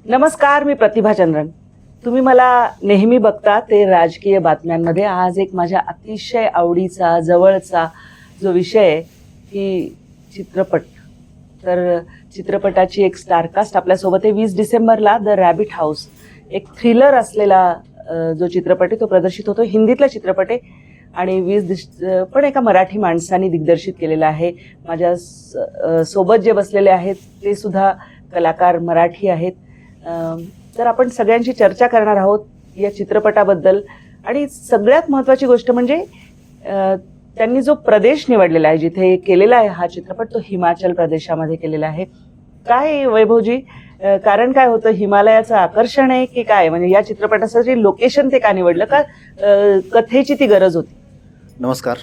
नमस्कार, मी प्रतिभा चंद्रन. तुम्ही मला नेहमी बघता ते राजकीय बातम्यांमध्ये. आज एक माझ्या अतिशय आवडीचा जवळचा जो विषय आहे की चित्रपट. तर चित्रपटाची एक स्टारकास्ट आपल्यासोबत आहे. 20 डिसेंबरला द रॅबिट हाऊस एक थ्रिलर असलेला जो चित्रपट आहे तो प्रदर्शित होतो. हिंदीतला चित्रपट आहे आणि पण एका मराठी माणसाने दिग्दर्शित केलेला आहे. माझ्या सोबत जे बसलेले आहेत ते सुद्धा कलाकार मराठी आहेत. तर आपण सगळ्यांची चर्चा करणार आहोत या चित्रपटाबद्दल. आणि सगळ्यात महत्त्वाची गोष्ट म्हणजे त्यांनी जो प्रदेश निवडलेला आहे जिथे केलेला आहे हा चित्रपट तो हिमाचल प्रदेशामध्ये केलेला आहे. काय वैभवजी, कारण काय होतं? हिमालयाचं आकर्षण आहे की काय? म्हणजे या चित्रपटाचं जे लोकेशन ते का निवडलं, का कथेची ती गरज होती? नमस्कार.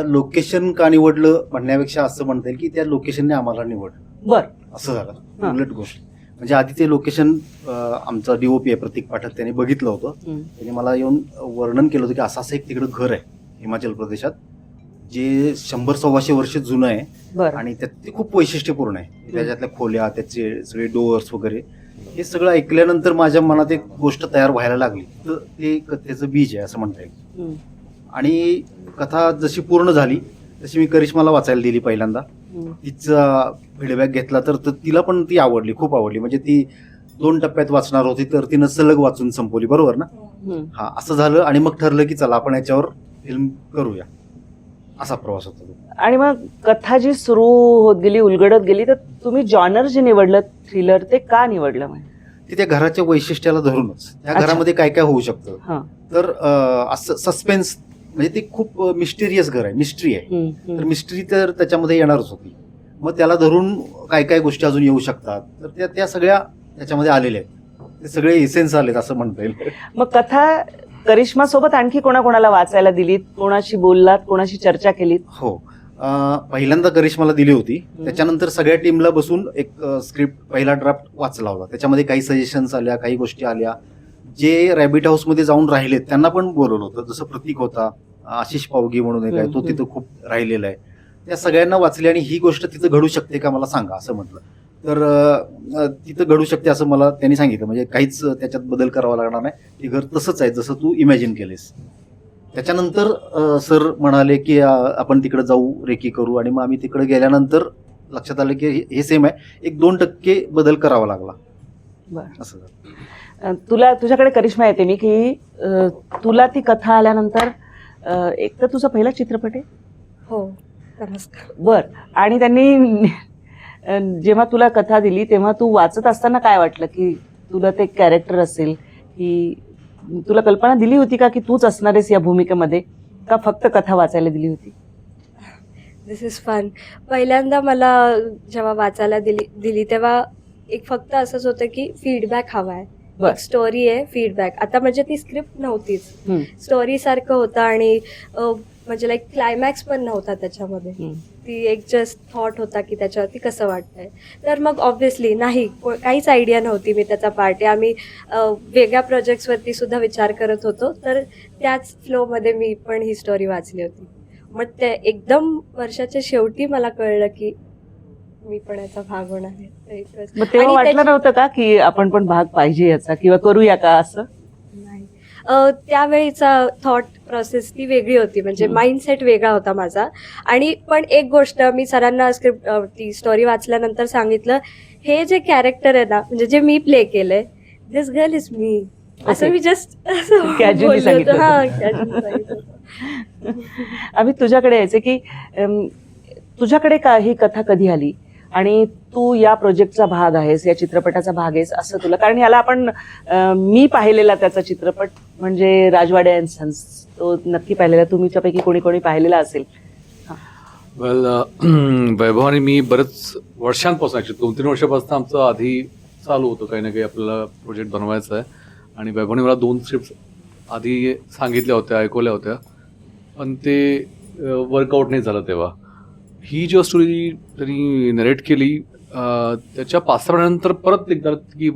लोकेशन का निवडलं म्हणण्यापेक्षा असं म्हणता येईल की त्या लोकेशनने आम्हाला निवडलं. बरं, असं झालं उलट गोष्ट. म्हणजे आधी ते लोकेशन आमचा डीओपी आहे प्रतीक पाठक, त्याने बघितलं होतं. त्याने मला येऊन वर्णन केलं होतं की असं एक तिकडं घर आहे हिमाचल प्रदेशात जे 100-125 वर्ष जुनं आहे आणि त्यात ते खूप वैशिष्ट्यपूर्ण आहे. त्याच्यातल्या खोल्या, त्याचे सगळे डोअर्स वगैरे हे सगळं ऐकल्यानंतर माझ्या मनात एक गोष्ट तयार व्हायला लागली. तर ते कथेचं बीज आहे असं म्हणता येईल. आणि कथा जशी पूर्ण झाली तशी मी करिश्माला वाचायला दिली पहिल्यांदा. तिचा फीडबॅक घेतला तर तिला पण ती आवडली, खूप आवडली. म्हणजे ती 2 टप्प्यात वाचणार होती तर तिनं सलग वाचून संपवली. बरोबर ना? हा, असं झालं. आणि मग ठरलं की चला आपण याच्यावर फिल्म करूया. असा प्रवास होता. आणि मग कथा जी सुरू होत गेली, उलगडत गेली, तर तुम्ही जॉनर जे निवडलं थ्रिलर ते का निवडलं? म्हणजे ते त्या घराच्या वैशिष्ट्याला धरूनच त्या घरामध्ये काय काय होऊ शकतं. तर असं सस्पेन्स म्हणजे ते खूप मिस्टिरियस घर आहे, मिस्ट्री आहे. तर मिस्ट्री तर त्याच्यामध्ये येणारच होती. मग त्याला धरून काय काय गोष्टी अजून येऊ शकतात तर त्या सगळ्या त्याच्यामध्ये आलेल्या आहेत. ते सगळे इसेन्स आलेत असं म्हणता येईल. मग कथा करिश्मा सोबत आणखी कोणाकोणाला वाचायला दिलीत? कोणाशी बोललात? कोणाशी चर्चा केलीत? हो, पहिल्यांदा करिश्माला दिली होती. त्याच्यानंतर सगळ्या टीमला बसून एक स्क्रिप्ट पहिला ड्राफ्ट वाचला होता. त्याच्यामध्ये काही सजेशन्स आल्या, काही गोष्टी आल्या. जे रॅबिट हाऊस मध्ये जाऊन राहिलेत त्यांना पण बोलवलं होतं. जसं प्रतीक होता, आशिष पावगी म्हणून एक आहे, तो तिथं खूप राहिलेला आहे. त्या सगळ्यांना वाचली आणि ही गोष्ट तिथं घडू शकते का मला सांगा असं म्हटलं. तर तिथं घडू शकते असं मला त्यांनी सांगितलं. म्हणजे काहीच त्याच्यात बदल करावा लागणार नाही, ते घर तसंच आहे जसं तू इमॅजिन केलेस. त्याच्यानंतर सर म्हणाले की आपण तिकडे जाऊ, रेकी करू. आणि मग आम्ही तिकडे गेल्यानंतर लक्षात आलं की हे सेम आहे, एक 2% बदल करावा लागला. असं झालं. तुझ्याकडे करिश्मा येते मी की तुला ती कथा आल्यानंतर एक तर तुझा पहिला चित्रपट आहे. हो, नमस्कार. बर. आणि त्यांनी जेव्हा तुला कथा दिली तेव्हा तू वाचत असताना काय वाटलं की तुला ते कॅरेक्टर असेल, की तुला कल्पना दिली होती का की तूच असणार आहेस या भूमिकेमध्ये, का फक्त कथा वाचायला दिली होती? दिस इज फन. पहिल्यांदा मला जेव्हा वाचायला दिली तेव्हा एक फक्त असंच होतं की फीडबॅक हवा आहे. एक स्टोरी आहे, फीडबॅक. आता म्हणजे ती स्क्रिप्ट नव्हतीच, स्टोरी सारखं होतं. आणि म्हणजे लाईक क्लायमॅक्स पण नव्हता त्याच्यामध्ये. ती एक जस्ट थॉट होता की त्याच्यावरती कसं वाटतंय. तर मग ऑब्व्हियसली नाही, काहीच आयडिया नव्हती मी त्याचा पार्ट आहे. आम्ही वेगळ्या प्रोजेक्ट्सवरती सुद्धा विचार करत होतो. तर त्याच फ्लोमध्ये मी पण ही स्टोरी वाचली होती. मग ते एकदम वर्षाच्या शेवटी मला कळलं की मी पण याचा भाग होणार आहे. मग तेव्हा वाटलं नव्हतं का की आपण पण भाग पाहिजे याचा किंवा करूया का असं? नाही, त्यावेळीचा थॉट प्रोसेस ती वेगळी होती. म्हणजे माइंडसेट वेगळा होता माझा. आणि पण एक गोष्ट मी सरांना स्क्रिप्ट ती स्टोरी वाचल्यानंतर सांगितलं, हे जे कॅरेक्टर आहे ना, म्हणजे जे मी प्ले केलंय, दिस गर्ल इज मी, असं मी जस्ट कॅज्युअली सांगितलं. आम्ही तुझ्याकडे यायचे की तुझ्याकडे का ही कथा कधी आली आणि तू या प्रोजेक्टचा भाग आहेस, या चित्रपटाचा भाग आहेस असं तुला? कारण याला आपण मी पाहिलेला त्याचा चित्रपट म्हणजे राजवाडे अँड सन्स, तो नक्की पाहिलेला. तुमच्यापैकी कोणी कोणी पाहिलेला असेल? वेल, वैभव आणि मी बरेच वर्षांपासून, 2-3 वर्षापासून आमचं आधी चालू होतं काही ना काही आपल्याला प्रोजेक्ट बनवायचा आहे. आणि वैभवने मला 2 स्क्रिप्ट आधी सांगितल्या होत्या, ऐकवल्या होत्या, पण ते वर्कआउट नाही झालं. तेव्हा ही जी स्टोरी त्यांनी नरेट केली त्याच्या 5-6 महिन्यानंतर परत एकदा की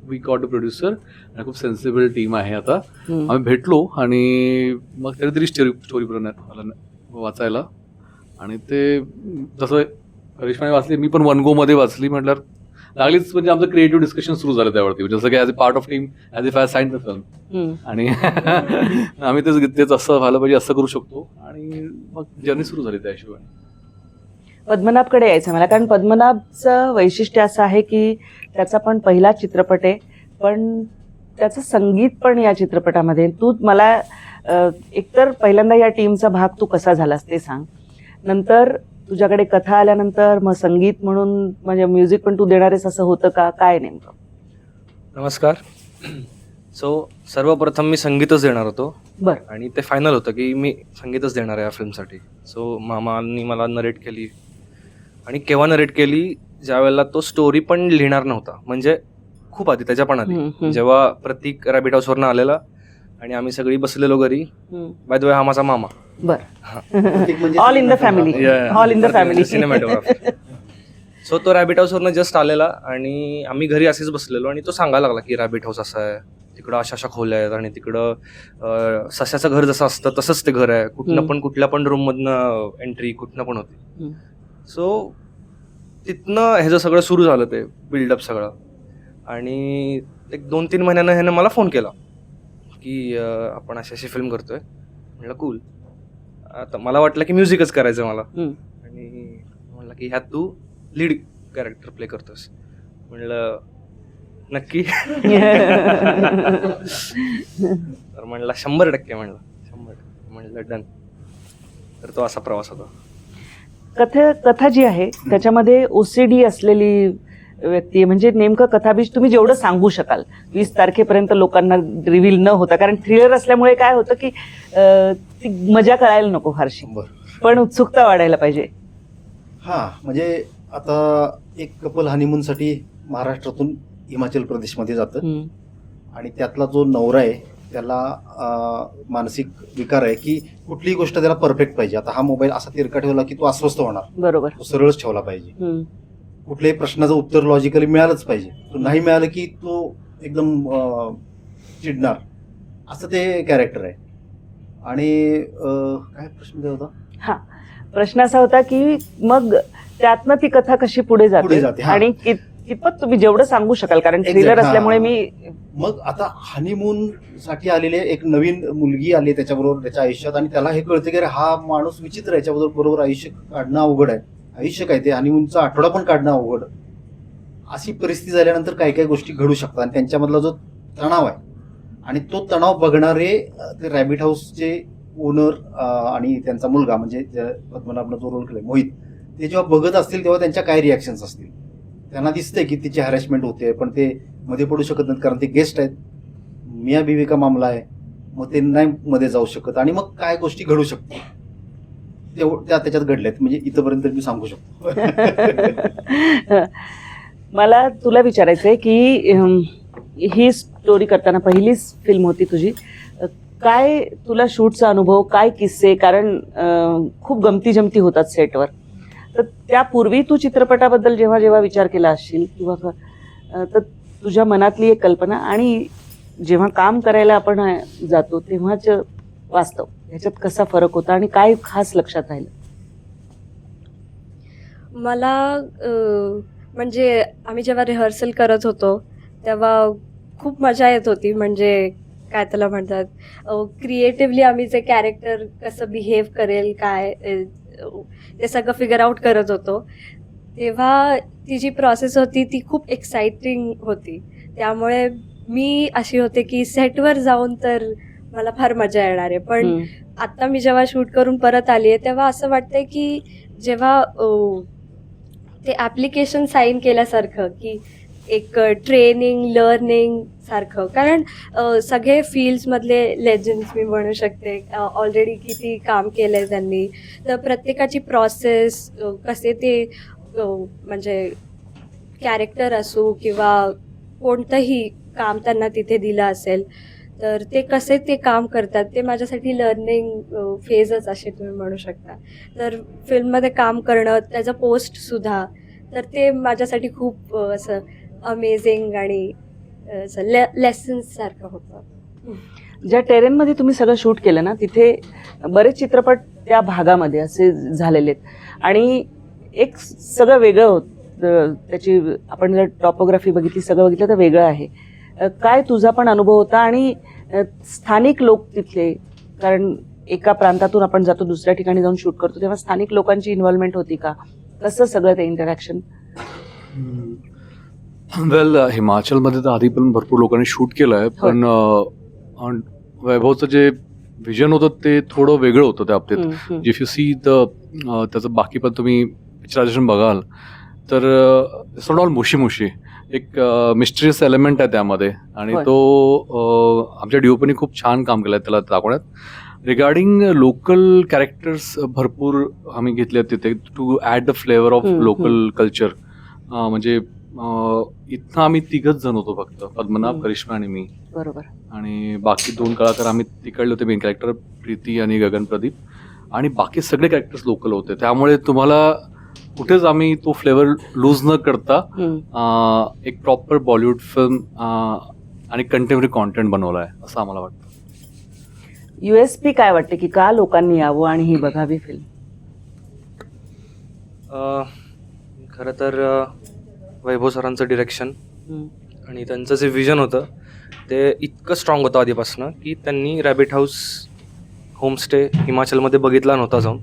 वी गॉट अ प्रोड्युसर आणि खूप सेन्सिबल टीम आहे आता. आम्ही भेटलो आणि मग तरी स्टोरी वाचायला. आणि ते जसं करिश्माने वाचली, मी पण 1 गो मध्ये वाचली. म्हटल्यावर लागलीच म्हणजे आमचं क्रिएटिव्ह डिस्कशन सुरू झालं त्यावरती, म्हणजे जसं की as a part of team, as if I sign the film, आणि आम्ही तेच असं व्हायला पाहिजे, असं करू शकतो, आणि मग जर्नी सुरू झाली त्या हिशोबाने. पद्मनाभकडे यायचं मला, कारण पद्मनाभचं वैशिष्ट्य असं आहे की त्याचा पण पहिला चित्रपट आहे, पण त्याचं संगीत पण या चित्रपटामध्ये. तू मला एकतर पहिल्यांदा या टीमचा भाग तू कसा झालास ते सांग, नंतर तुझ्याकडे कथा आल्यानंतर मग संगीत म्हणून म्हणजे म्युझिक पण तू देणार आहेस असं होतं का, काय नेमकं? नमस्कार. सो सर्वप्रथम मी संगीतच देणार होतो, बरं. आणि ते फायनल होतं की मी संगीतच देणार आहे या फिल्मसाठी. सो मामांनी मला नरेट केली, आणि केव्हा नरेट केली, ज्या वेळेला तो स्टोरी पण लिहिणार नव्हता, म्हणजे खूप आधी, त्याच्या पण आधी, जेव्हा प्रतीक रॅबिट हाऊसवरनं आलेला आणि आम्ही सगळी बसलेलो घरी. बाय द वे, हा माझा मामा. बरं. All in the family, all in the family, cinematographer. So तो रॅबिट हाऊसवरनं जस्ट आलेला, आणि आम्ही घरी असेच बसलेलो, आणि तो सांगायला लागला की रॅबिट हाऊस असं आहे, तिकडं अशा अशा खोल्या आहेत, आणि तिकडं सस्याचं घर जसं असतं तसंच ते घर आहे, कुठल्या पण रूममधनं एंट्री कुठनं पण होती. सो तिथनं ह्याचं सगळं सुरू झालं, ते बिल्डअप सगळं. आणि एक 2-3 महिन्यानं ह्यानं मला फोन केला की आपण अशी अशी फिल्म करतोय. म्हटलं कूल. आता मला वाटलं की म्युझिकच करायचं मला, आणि म्हणलं की ह्यात तू लीड कॅरेक्टर प्ले करतोस. म्हणलं नक्की. तर म्हणलं 100% म्हणलं 100%. म्हणलं डन. तर तो असा प्रवास होता. कथा जी आहे त्याच्यामध्ये OCD असलेली व्यक्ती, म्हणजे नेमकं कथाबीज तुम्ही जेवढं सांगू शकाल 20 तारखेपर्यंत लोकांना रिव्हील न होता, कारण थ्रिलर असल्यामुळे काय होतं की ती मजा कळायला नको फारशी, पण उत्सुकता वाढायला पाहिजे. हा, म्हणजे आता एक कपल हनीमूनसाठी महाराष्ट्रातून हिमाचल प्रदेशमध्ये जातं, आणि त्यातला जो नवरा आहे त्याला मानसिक विकार आहे की कुठलीही गोष्ट त्याला परफेक्ट पाहिजे. आता हा मोबाईल असा तिरका ठेवला की तो अस्वस्थ होणार, बरोबर, तो सरळच ठेवला पाहिजे. कुठल्याही प्रश्नाचं उत्तर लॉजिकली मिळालंच पाहिजे, तो नाही मिळालं की तो एकदम चिडणार, असं ते कॅरेक्टर आहे. आणि काय प्रश्न होता? हा, प्रश्न असा होता की मग त्यातनं ती कथा कशी पुढे जाते, आणि कितपत तुम्ही जेवढं सांगू शकाल, कारण थ्रिलर असल्यामुळे मी. मग आता हनीमून साठी आलेले एक नवीन मुलगी आली त्याच्याबरोबर त्याच्या आयुष्यात, आणि त्याला हे कळतं की हा माणूस विचित्र आहे, याच्याबरोबर आयुष्य काढणं अवघड आहे. आयुष्य काय, ते हनीमूनचा आठवडा पण काढणं अवघड. अशी परिस्थिती झाल्यानंतर काय काय गोष्टी घडू शकतात, आणि त्यांच्यामधला जो तणाव आहे, आणि तो तणाव बघणारे ते रॅबिट हाऊसचे ओनर आणि त्यांचा मुलगा, म्हणजे पद्मनाभनं जो रोल केलाय मोहित, ते जेव्हा बघत असतील तेव्हा त्यांच्या काय रिॲक्शन्स असतील. त्यांना दिसतंय की तिची हॅरॅसमेंट होते, पण ते मध्ये पडू शकत नाहीत, कारण ते गेस्ट आहेत, मिया बीवी का मामला आहे, मग ते नाही मध्ये जाऊ शकत, आणि मग काय गोष्टी घडू शकतात त्या त्याच्यात घडल्यात. म्हणजे इथंपर्यंत मी सांगू शकतो. मला तुला विचारायचंय की ही स्टोरी करताना पहिलीच फिल्म होती तुझी, काय तुला शूटचा अनुभव, काय किस्से, कारण खूप गमती जमती होतात सेटवर, तर त्यापूर्वी तू चित्रपटाबद्दल जेव्हा जेव्हा विचार केला असशील किंवा तर तुझ्या मनातली एक कल्पना, आणि जेव्हा काम करायला आपण जातो तेव्हाच वास्तव, ह्याच्यात कसा फरक होता आणि काय खास लक्षात राहिलं? मला म्हणजे आम्ही जेव्हा रिहर्सल करत होतो तेव्हा खूप मजा येत होती. म्हणजे काय त्याला म्हणतात, क्रिएटिव्हली आम्ही जे कॅरेक्टर कसं बिहेव करेल, काय ते सगळं फिगर आउट करत होतो. तेव्हा ती जी प्रोसेस होती ती खूप एक्साइटिंग होती. त्यामुळे मी अशी होते की सेटवर जाऊन तर मला फार मजा येणार आहे. पण आता मी जेव्हा शूट करून परत आली आहे तेव्हा असं वाटतंय की जेव्हा ते ॲप्लिकेशन साईन केल्यासारखं, की एक ट्रेनिंग लर्निंग सारखं, कारण सगळे फील्ड्समधले लेजंड्स मी म्हणू शकते, ऑलरेडी किती काम केलं आहे त्यांनी, तर प्रत्येकाची प्रोसेस कसे ते म्हणजे कॅरेक्टर असो किंवा कोणतंही काम त्यांना तिथे दिलं असेल तर ते कसे ते काम करतात ते माझ्यासाठी लर्निंग फेजच असे तुम्ही म्हणू शकता. तर फिल्ममध्ये काम करणं, त्याचं पोस्टसुद्धा, तर ते माझ्यासाठी खूप असं अमेझिंग आणि लेसन्स सारखं होतं. ज्या टेरेनमध्ये तुम्ही सगळं शूट केलं ना, तिथे बरेच चित्रपट त्या भागामध्ये असे झालेले आहेत, आणि एक सगळं वेगळं त्याची आपण जर टॉपोग्राफी बघितली, सगळं बघितलं तर वेगळं आहे. काय तुझा पण अनुभव होता आणि स्थानिक लोक तिथले, कारण एका प्रांतातून आपण जातो दुसऱ्या ठिकाणी जाऊन शूट करतो, तेव्हा स्थानिक लोकांची इन्व्हॉल्वमेंट होती का? कसं सगळं ते इंटरॅक्शन? वेल, हिमाचलमध्ये तर आधी पण भरपूर लोकांनी शूट केलं आहे, पण वैभवचं जे व्हिजन होतं ते थोडं वेगळं होतं त्या बाबतीत. इफ यू सी त्याचं बाकी पण तुम्ही पिक्चरायझेशन बघाल तर इट्स नॉट ऑल मुशी एक मिस्टरीयस एलिमेंट आहे त्यामध्ये, आणि होय. तो आमच्या डीओपीने खूप छान काम केलं आहे त्याला दाखवण्यात. रिगार्डिंग लोकल कॅरेक्टर्स भरपूर आम्ही घेतले आहेत तिथे to add the flavour of local culture. म्हणजे इथं आम्ही तिघच जण होतो फक्त, पद्मनाभ, करिश्मा आणि मी. बरोबर. आणि बाकी 2 कलाकार आम्ही तिकडले होते, मेन कॅरेक्टर प्रीती आणि गगन प्रदीप, आणि बाकी सगळे कॅरेक्टर्स लोकल होते. त्यामुळे तुम्हाला कुठेच आम्ही तो फ्लेवर लूज न करता एक प्रॉपर बॉलिवूड फिल्म आणि कंटेम्पररी कॉन्टेंट बनवला आहे असं आम्हाला वाटतं. USP काय वाटते की का लोकांनी यावं आणि ही बघावी फिल्म? खरं तर वैभव सरांचं डिरेक्शन आणि त्यांचं जे विजन होतं ते इतकं स्ट्रॉंग होतं आधीपासून की त्यांनी रॅबिट हाऊस होमस्टे हिमाचलमध्ये बघितला नव्हता जाऊन,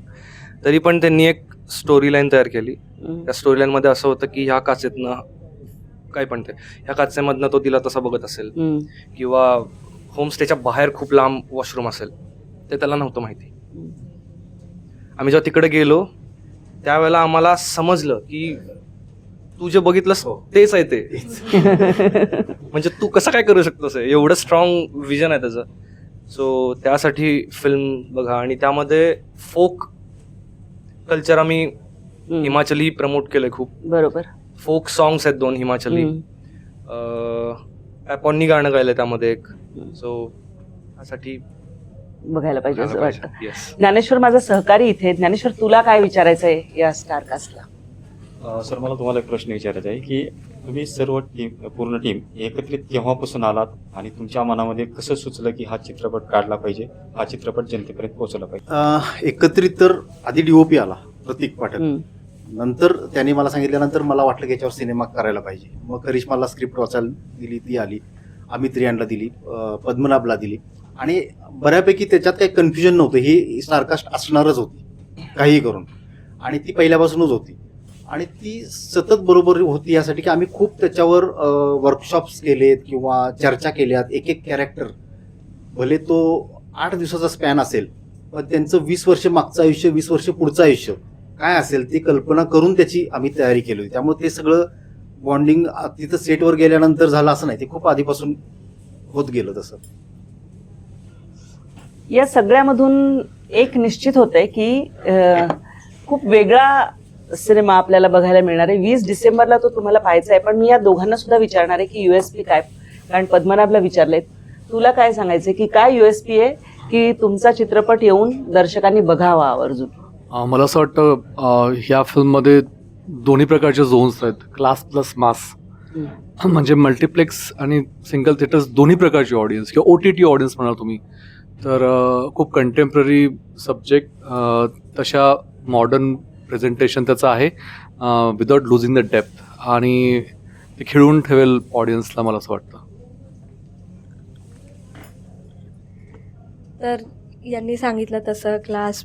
तरी पण त्यांनी एक स्टोरी लाईन तयार केली. त्या स्टोरी लाईनमध्ये असं होतं की ह्या काचेतनं काय पण ते ह्या काचेमधनं तो तिला तसा बघत असेल, किंवा होमस्टेच्या बाहेर खूप लांब वॉशरूम असेल, ते त्याला नव्हतं माहिती. आम्ही जेव्हा तिकडे गेलो त्यावेळेला आम्हाला समजलं की तू जे बघितलंस तेच आहे ते. म्हणजे तू कसं काय करू शकतोस, एवढं स्ट्रॉंग विजन आहे त्याचं. सो त्यासाठी फिल्म बघा. आणि त्यामध्ये फोक कल्चर आम्ही हिमाचली प्रमोट केलंय खूप. बरोबर. फोक सॉंग्स आहेत 2 हिमाचली. ॲपॉननी गाणं गायलंय त्यामध्ये एक. सो त्यासाठी बघायला पाहिजे असं वाटतं. येस. ज्ञानेश्वर माझा सहकारी इथे. ज्ञानेश्वर, तुला काय विचारायचं आहे या स्टारकास्टला? सर, मला तुम्हाला एक प्रश्न विचारायचा आहे की तुम्ही सर्व टीम, पूर्ण टीम एकत्रित केव्हापासून आलात आणि तुमच्या मनामध्ये कसं सुचलं की हा चित्रपट काढला पाहिजे, हा चित्रपट जनतेपर्यंत पोहोचला पाहिजे? एकत्रित तर आधी DOP आला, प्रतीक पाठक. नंतर त्याने मला सांगितल्यानंतर मला वाटलं की याच्यावर सिनेमा करायला पाहिजे. मग करिश्माला स्क्रिप्ट वाचायला दिली, ती आली. अमित रियानला दिली, पद्मनाभला दिली, आणि बऱ्यापैकी त्याच्यात काही कन्फ्युजन नव्हतं. ही स्टारकास्ट असणारच होती काहीही करून, आणि ती पहिल्यापासूनच होती. आणि ती सतत बरोबर होती यासाठी की आम्ही खूप त्याच्यावर वर्कशॉप्स केलेत किंवा चर्चा केल्यात. एक कॅरेक्टर भले तो 8 दिवसाचा स्पॅन असेल, पण त्यांचं 20 वर्ष मागचं आयुष्य, 20 वर्ष पुढचं आयुष्य काय असेल ती कल्पना करून त्याची आम्ही तयारी केली होती. त्यामुळे ते सगळं बॉन्डिंग तिथं सेटवर गेल्यानंतर झालं असं नाही, ते खूप आधीपासून होत गेलं तसं. या सगळ्यामधून एक निश्चित होतंय की खूप वेगळा सिनेमा आपल्याला बघायला मिळणार आहे. 20 डिसेंबरला तो तुम्हाला पाहायचा आहे. पण मी या दोघांना सुद्धा विचारणार आहे की USP काय, कारण पद्मनाभला विचारलेत. तुला काय सांगायचं की काय USP आहे की तुमचा चित्रपट येऊन दर्शकांनी बघावा आवर्जून? मला असं वाटतं ह्या फिल्ममध्ये दोन्ही प्रकारचे झोन्स आहेत, क्लास प्लस मास. म्हणजे मल्टिप्लेक्स आणि सिंगल थिएटर्स दोन्ही प्रकारची ऑडियन्स किंवा OTT ऑडियन्स म्हणाल तुम्ही तर खूप कंटेम्पररी सब्जेक्ट, तशा मॉडर्न प्रेझेंटेशन त्याचं आहे विदाउट लुझिंग द डेप्थ, आणि ते खिळून ठेवेल ऑडियन्सला, मला असं वाटतं. तर यांनी सांगितलं तसं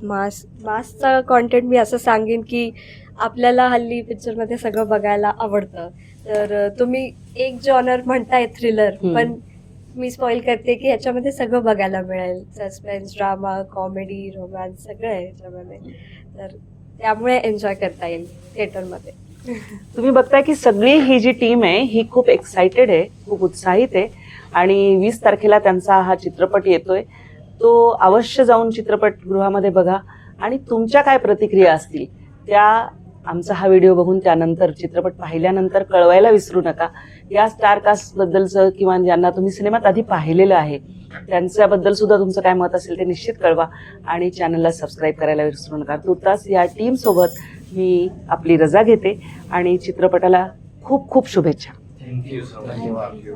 मासचा कॉन्टेंट मी असं सांगेन की आपल्याला हल्ली पिक्चरमध्ये सगळं बघायला आवडतं. तर तुम्ही एक जॉनर म्हणताय थ्रिलर, पण मी स्पॉइल करते की याच्यामध्ये सगळं बघायला मिळेल. सस्पेन्स, ड्रामा, कॉमेडी, रोमॅन्स सगळं आहे याच्यामध्ये. तर त्यामुळे एन्जॉय करता येईल थिएटरमध्ये. तुम्ही बघताय की सगळी ही जी टीम आहे ही खूप एक्साइटेड आहे, खूप उत्साहित आहे, आणि 20 तारखेला त्यांचा हा चित्रपट येतोय. तो अवश्य जाऊन चित्रपटगृहामध्ये बघा, आणि तुमच्या काय प्रतिक्रिया असतील त्या आमचा हा व्हिडिओ बघून त्यानंतर चित्रपट पाहिल्यानंतर कळवायला विसरू नका. या स्टारकास्टबद्दलचं किंवा ज्यांना तुम्ही सिनेमात आधी पाहिलेलं आहे त्यांच्याबद्दल सुद्धा तुमचं काय मत असेल ते निश्चित कळवा, आणि चॅनलला सबस्क्राईब करायला विसरू नका. तुर्तास या टीमसोबत मी आपली रजा घेते आणि चित्रपटाला खूप खूप शुभेच्छा. थँक्यू.